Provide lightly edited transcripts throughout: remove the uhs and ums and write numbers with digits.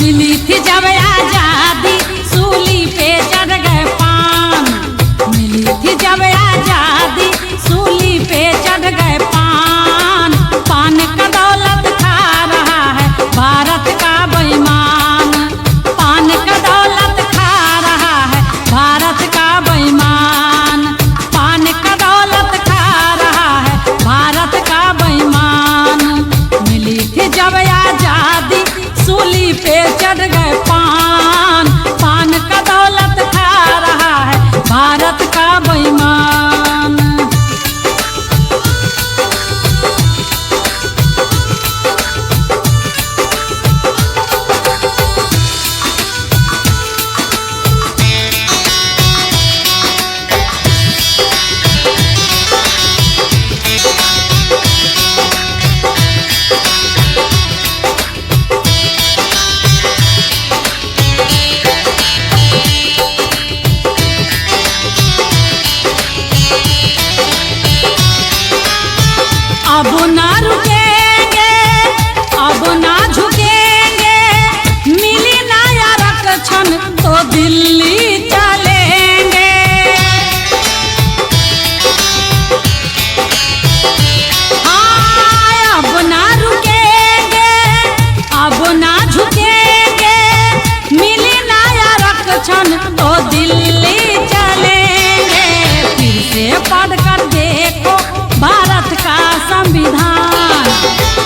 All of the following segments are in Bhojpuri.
मिली थी जब आजादी सूली पे चढ़ गए पान। मिली थी जब आजादी सूली पे चढ़ गए पान। पान का दौलत खा रहा है भारत का बेईमान। पान का दौलत खा रहा है भारत का बेईमान। पान का दौलत खा रहा है भारत का बेईमान। मिली थी जब आजादी सूली पे चढ़ गए पान। पान का दौलत खा रहा है भारत का बेईमान। अब ना रुकेंगे, अब ना झुकेंगे, मिली ना आरक्षण तो दिल्ली चलेंगे। हाँ, अब ना रुकेंगे, अब ना झुकेंगे, मिली ना आरक्षण तो दिल्ली चलेंगे। फिर से पढ़ कर देखो भारत का संविधान।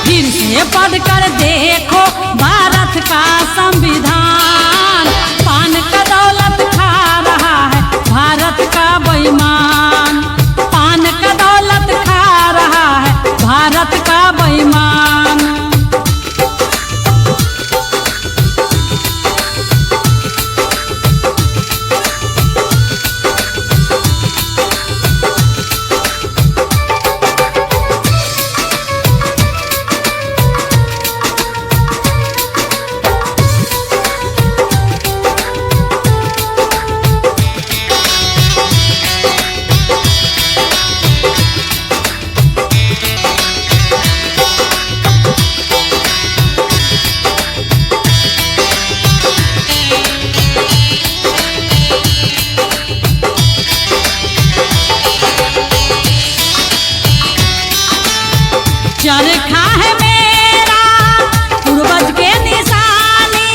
फिर से पढ़ कर देखो भारत का संविधान। पान का दौलत खा रहा है भारत का बेईमान। पान का दौलत खा रहा है भारत का बेईमान। चरखा है मेरा पूर्वज के निशानी।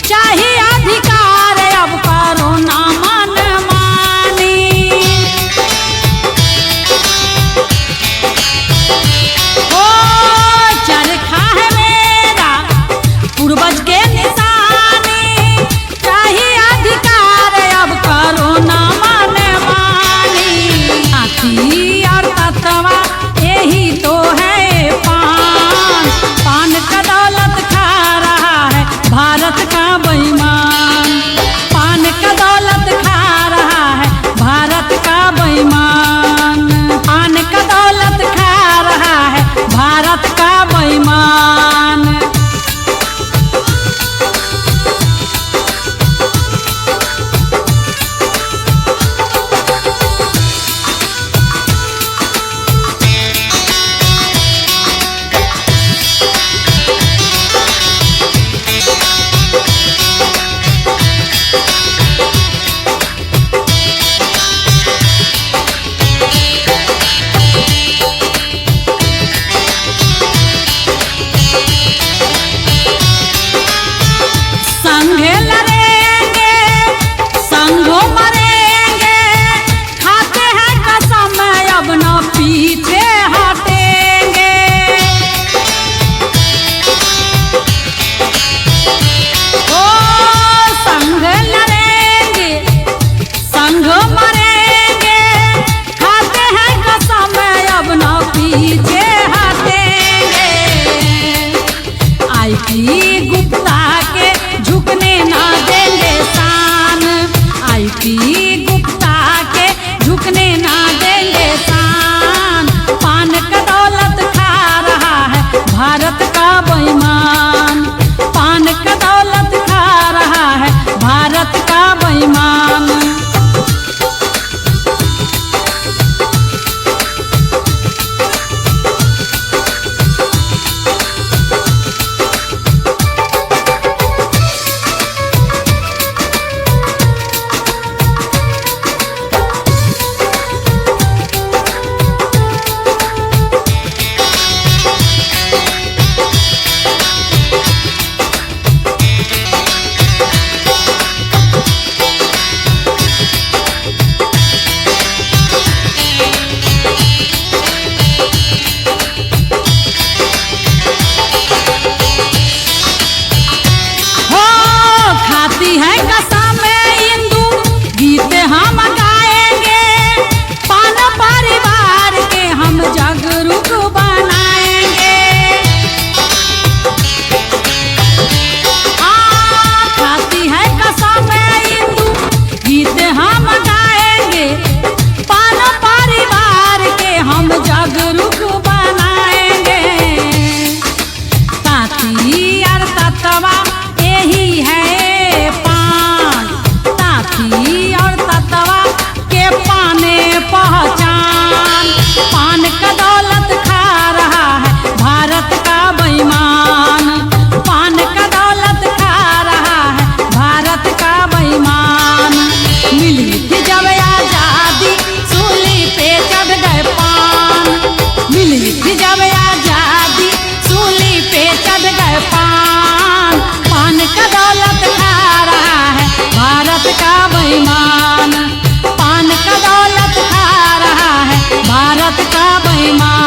चाहिए अधिकार अब करो ना मनमानी। ओ चरखा है मेरा पूर्वज के निशानी। चाहिए अधिकार अब करो ना मनमानी। हाथी और ततवा यही तो है पान। राजा बेईमान।